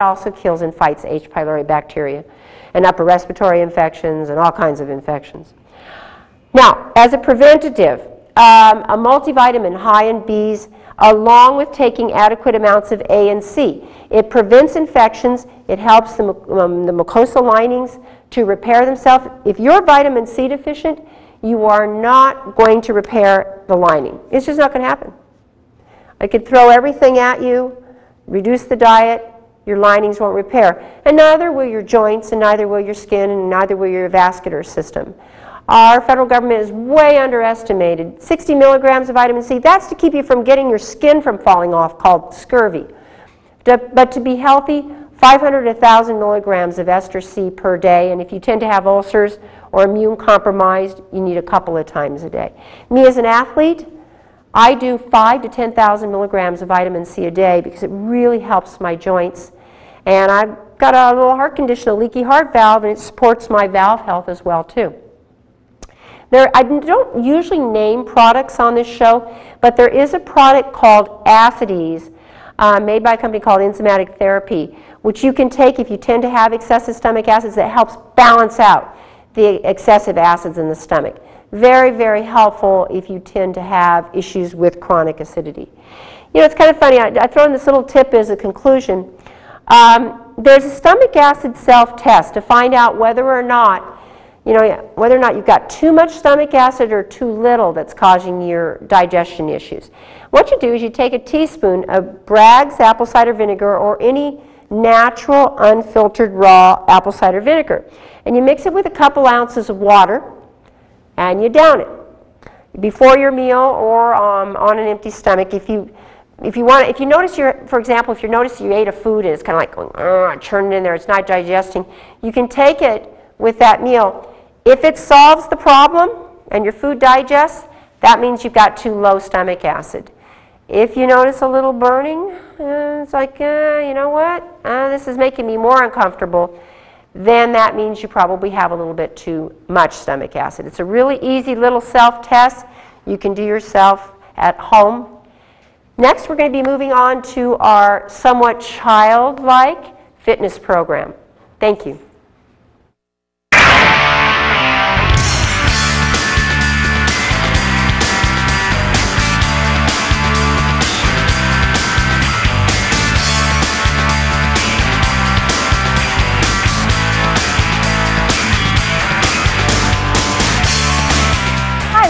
also kills and fights H. pylori bacteria and upper respiratory infections and all kinds of infections. Now, as a preventative, a multivitamin high in Bs along with taking adequate amounts of A and C. It prevents infections. It helps the mucosal linings to repair themselves. If you're vitamin C deficient, you are not going to repair the lining. It's just not going to happen. I could throw everything at you, reduce the diet, your linings won't repair. And neither will your joints, and neither will your skin, and neither will your vascular system. Our federal government is way underestimated. 60 milligrams of vitamin C, that's to keep you from getting your skin from falling off, called scurvy. But to be healthy, 500 to 1,000 milligrams of ester C per day, and if you tend to have ulcers or immune compromised, you need a couple of times a day. Me as an athlete, I do 5 to 10,000 milligrams of vitamin C a day because it really helps my joints. And I've got a little heart condition, a leaky heart valve, and it supports my valve health as well too. I don't usually name products on this show, but there is a product called Acides made by a company called Enzymatic Therapy, which you can take if you tend to have excessive stomach acids that helps balance out the excessive acids in the stomach. Very, very helpful if you tend to have issues with chronic acidity. You know, it's kind of funny. I throw in this little tip as a conclusion. There's a stomach acid self-test to find out whether or not you've got too much stomach acid or too little that's causing your digestion issues. What you do is you take a teaspoon of Bragg's apple cider vinegar or any natural unfiltered raw apple cider vinegar, and you mix it with a couple ounces of water and you down it before your meal or on an empty stomach. If you notice for example, if you notice you ate a food and it's kind of like going, churning in there, it's not digesting, you can take it with that meal. If it solves the problem and your food digests, that means you've got too low stomach acid. If you notice a little burning, it's like, you know what, this is making me more uncomfortable, then that means you probably have a little bit too much stomach acid. It's a really easy little self-test you can do yourself at home. Next, we're going to be moving on to our somewhat childlike fitness program. Thank you.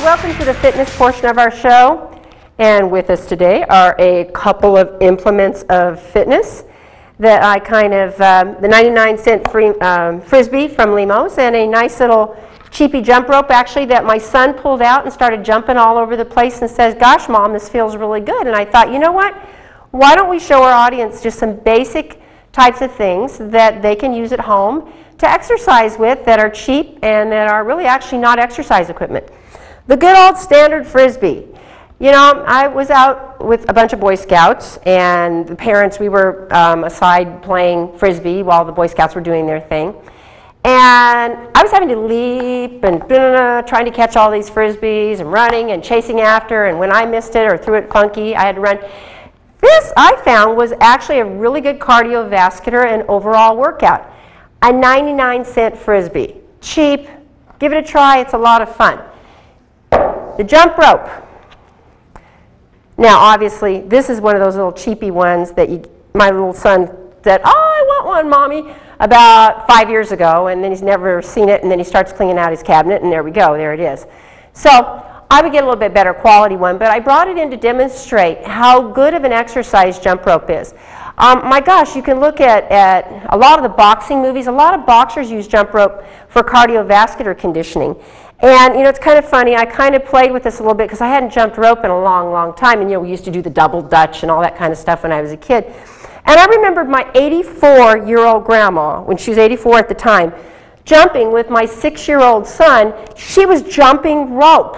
Welcome to the fitness portion of our show, and with us today are a couple of implements of fitness that I the 99-cent Frisbee from Limos, and a nice little cheapy jump rope actually that my son pulled out and started jumping all over the place and says, "Gosh, Mom, this feels really good." And I thought, you know what, why don't we show our audience just some basic types of things that they can use at home to exercise with that are cheap and that are really actually not exercise equipment. The good old standard Frisbee. You know, I was out with a bunch of Boy Scouts, and the parents, we were aside playing Frisbee while the Boy Scouts were doing their thing. And I was having to leap and trying to catch all these Frisbees and running and chasing after, and when I missed it or threw it funky, I had to run. This, I found, was actually a really good cardiovascular and overall workout. A 99-cent Frisbee. Cheap. Give it a try. It's a lot of fun. The jump rope. Now, obviously, this is one of those little cheapy ones that my little son said, "Oh, I want one, Mommy," about 5 years ago, and then he's never seen it, and then he starts cleaning out his cabinet, and there we go, there it is. So I would get a little bit better quality one, but I brought it in to demonstrate how good of an exercise jump rope is. My gosh, you can look at a lot of the boxing movies. A lot of boxers use jump rope for cardiovascular conditioning. And, you know, it's kind of funny. I kind of played with this a little bit because I hadn't jumped rope in a long, long time. And, you know, we used to do the double Dutch and all that kind of stuff when I was a kid. And I remembered my 84-year-old grandma, when she was 84 at the time, jumping with my 6-year-old son. She was jumping rope,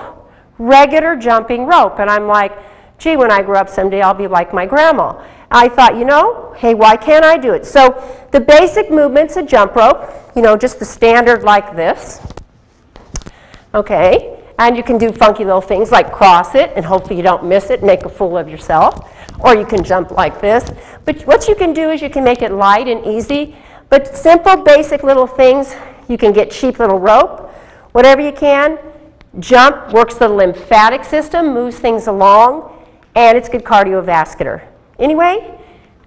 regular jumping rope. And I'm like, gee, when I grow up someday, I'll be like my grandma. I thought, you know, hey, why can't I do it? So the basic movements of jump rope, you know, just the standard like this. Okay, And you can do funky little things like cross it, and hopefully you don't miss it, make a fool of yourself. Or you can jump like this. But what you can do is you can make it light and easy. But simple, basic little things. You can get cheap little rope, whatever you can. Jump works the lymphatic system, moves things along, and it's good cardiovascular. Anyway,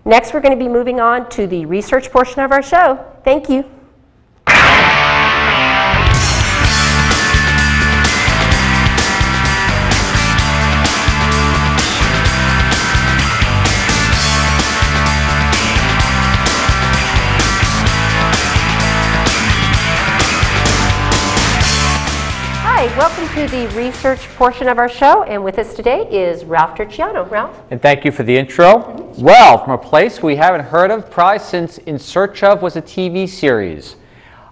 next we're going to be moving on to the research portion of our show. Thank you. Hi, welcome to the research portion of our show, and with us today is Ralph Turchiano. Ralph? And thank you for the intro. Well, from a place we haven't heard of probably since In Search Of was a TV series.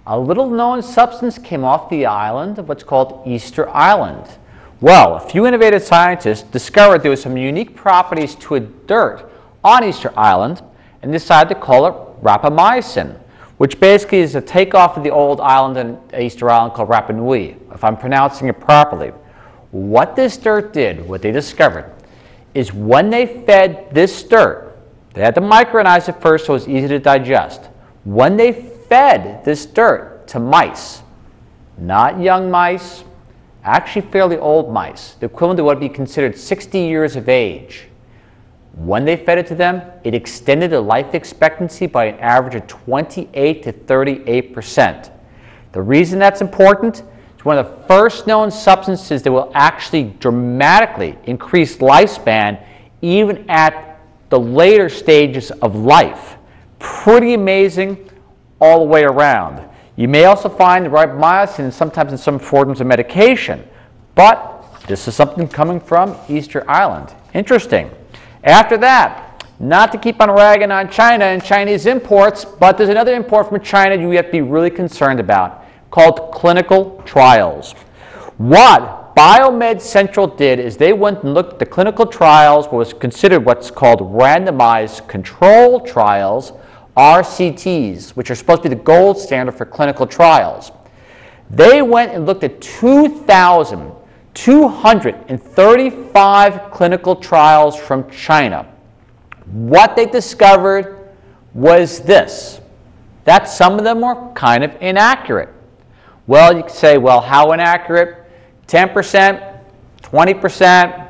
A little known substance came off the island of what's called Easter Island. Well, a few innovative scientists discovered there were some unique properties to a dirt on Easter Island and decided to call it rapamycin, which basically is a takeoff of the old island in Easter Island called Rapa Nui, if I'm pronouncing it properly. What this dirt did, what they discovered, is when they fed this dirt, they had to micronized it first so it was easy to digest. When they fed this dirt to mice, not young mice, actually fairly old mice, the equivalent to what would be considered 60 years of age, when they fed it to them, it extended the life expectancy by an average of 28 to 38%. The reason that's important is one of the first known substances that will actually dramatically increase lifespan even at the later stages of life. Pretty amazing all the way around. You may also find rapamycin sometimes in some forms of medication, but this is something coming from Easter Island. Interesting. After that, not to keep on ragging on China and Chinese imports, but there's another import from China you have to be really concerned about, called clinical trials. What Biomed Central did is they went and looked at the clinical trials, what was considered what's called randomized control trials, RCTs, which are supposed to be the gold standard for clinical trials. They went and looked at 2,235 clinical trials from China. What they discovered was this, that some of them were kind of inaccurate. Well, you could say, well, how inaccurate? 10%, 20%,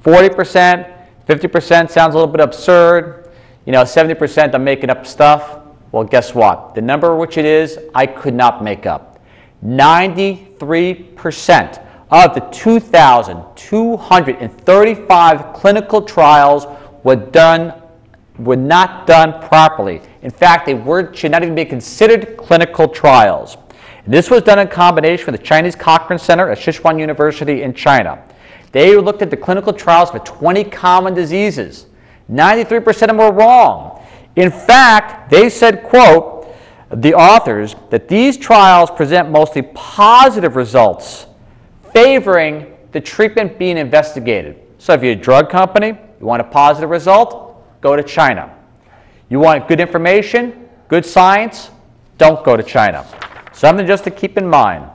40%, 50% sounds a little bit absurd. 70% I'm making up stuff. Well, guess what? The number which it is, I could not make up. 93% of the 2,235 clinical trials were not done properly. In fact, they should not even be considered clinical trials. And this was done in combination with the Chinese Cochrane Center at Sichuan University in China. They looked at the clinical trials for 20 common diseases. 93% of them were wrong. In fact, they said, quote, the authors, that these trials present mostly positive results favoring the treatment being investigated. So if you're a drug company, you want a positive result, go to China. You want good information, good science, don't go to China. Something just to keep in mind.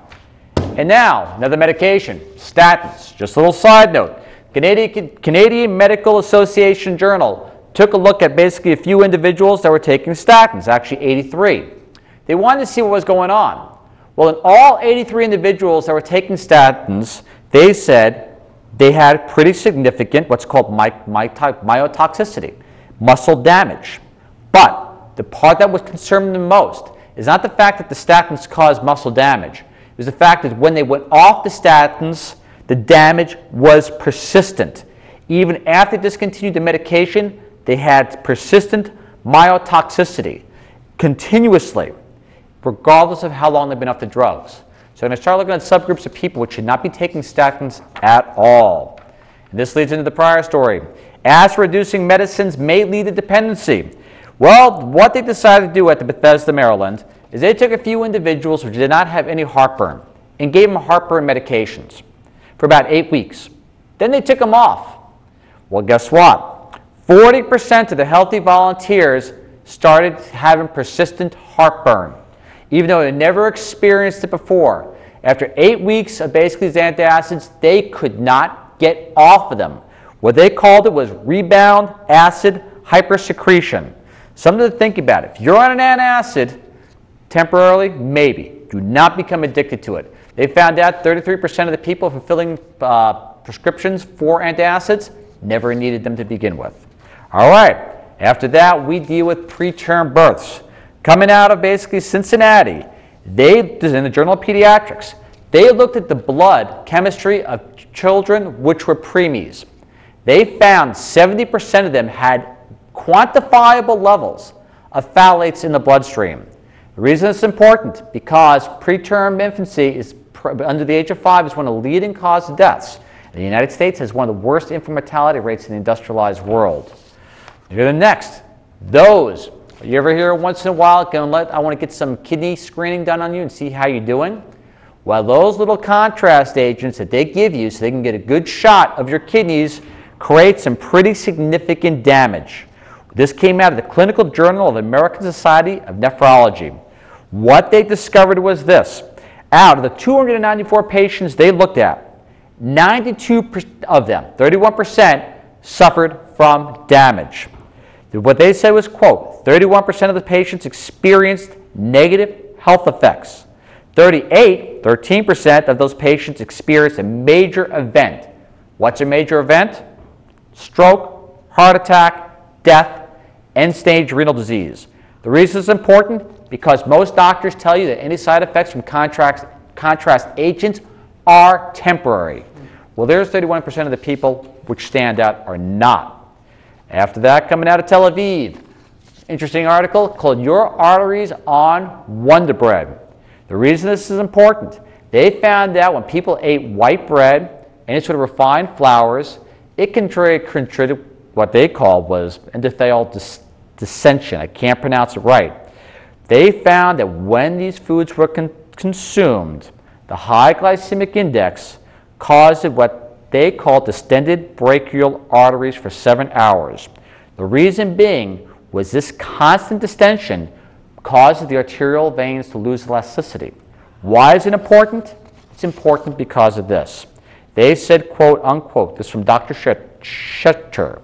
And now, another medication, statins. Just a little side note. Canadian Medical Association Journal took a look at basically a few individuals that were taking statins, actually 83. They wanted to see what was going on. Well, in all 83 individuals that were taking statins, they said they had pretty significant what's called myotoxicity, muscle damage. But the part that was concerning them most is not the fact that the statins caused muscle damage. It was the fact that when they went off the statins, the damage was persistent. Even after they discontinued the medication, they had persistent myotoxicity continuously, regardless of how long they've been off the drugs. So I'm going to start looking at subgroups of people which should not be taking statins at all. And this leads into the prior story. As for reducing medicines may lead to dependency. Well, what they decided to do at the Bethesda, Maryland, is they took a few individuals who did not have any heartburn and gave them heartburn medications for about 8 weeks. Then they took them off. Well, guess what? 40% of the healthy volunteers started having persistent heartburn, even though they never experienced it before. After 8 weeks of basically these antacids, they could not get off of them. What they called it was rebound acid hypersecretion. Something to think about. If you're on an antacid, temporarily, maybe. Do not become addicted to it. They found out 33% of the people fulfilling prescriptions for antacids never needed them to begin with. All right. After that, we deal with preterm births. Coming out of basically Cincinnati, this is in the Journal of Pediatrics, they looked at the blood chemistry of children which were preemies. They found 70% of them had quantifiable levels of phthalates in the bloodstream. The reason it's important, because preterm infancy is under the age of 5 is one of the leading causes of deaths. The United States has one of the worst infant mortality rates in the industrialized world. Here the next. Those. You ever hear once in a while, I want to get some kidney screening done on you and see how you're doing? Well, those little contrast agents that they give you so they can get a good shot of your kidneys create some pretty significant damage. This came out of the Clinical Journal of the American Society of Nephrology. What they discovered was this. Out of the 294 patients they looked at, 92% of them, 31%, suffered from damage. What they said was, quote, 31% of the patients experienced negative health effects. 13% of those patients experienced a major event. What's a major event? Stroke, heart attack, death, end-stage renal disease. The reason it's important, because most doctors tell you that any side effects from contrast agents are temporary. Well, there's 31% of the people which stand out are not. After that, coming out of Tel Aviv, interesting article called Your Arteries on Wonder Bread. The reason this is important, they found out when people ate white bread and any sort of refined flours, it contributed what they called was endothelial dissension. I can't pronounce it right. They found that when these foods were consumed, the high glycemic index caused what they called distended brachial arteries for 7 hours. The reason being was this constant distension causes the arterial veins to lose elasticity. Why is it important? It's important because of this. They said, quote, unquote, this is from Dr. Schechter,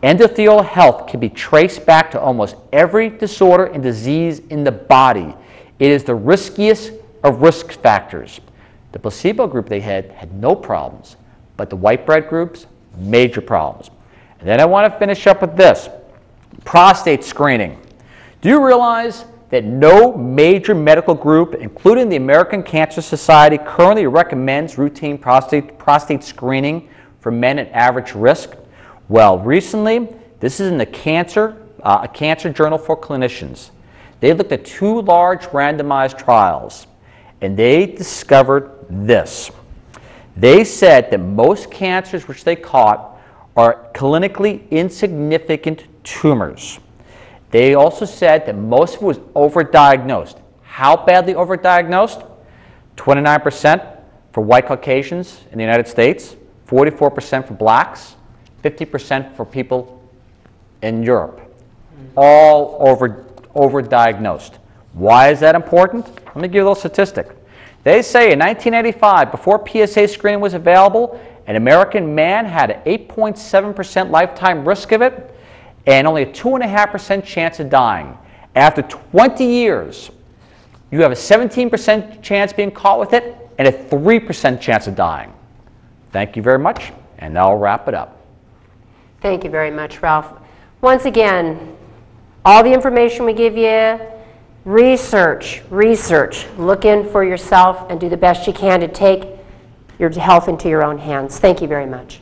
endothelial health can be traced back to almost every disorder and disease in the body. It is the riskiest of risk factors. The placebo group they had no problems, but the white bread groups, major problems. And then I want to finish up with this, prostate screening. Do you realize that no major medical group, including the American Cancer Society, currently recommends routine prostate screening for men at average risk? Well, recently, this is in the a cancer journal for clinicians. They looked at 2 large randomized trials, and they discovered this. They said that most cancers which they caught are clinically insignificant tumors. They also said that most of it was overdiagnosed. How badly overdiagnosed? 29% for white Caucasians in the United States, 44% for blacks, 50% for people in Europe. All overdiagnosed. Why is that important? Let me give you a little statistic. They say in 1985, before PSA screening was available, an American man had an 8.7% lifetime risk of it and only a 2.5% chance of dying. After 20 years, you have a 17% chance being caught with it and a 3% chance of dying. Thank you very much, and I'll wrap it up. Thank you very much, Ralph. Once again, all the information we give you, research, look in for yourself and do the best you can to take your health into your own hands. Thank you very much.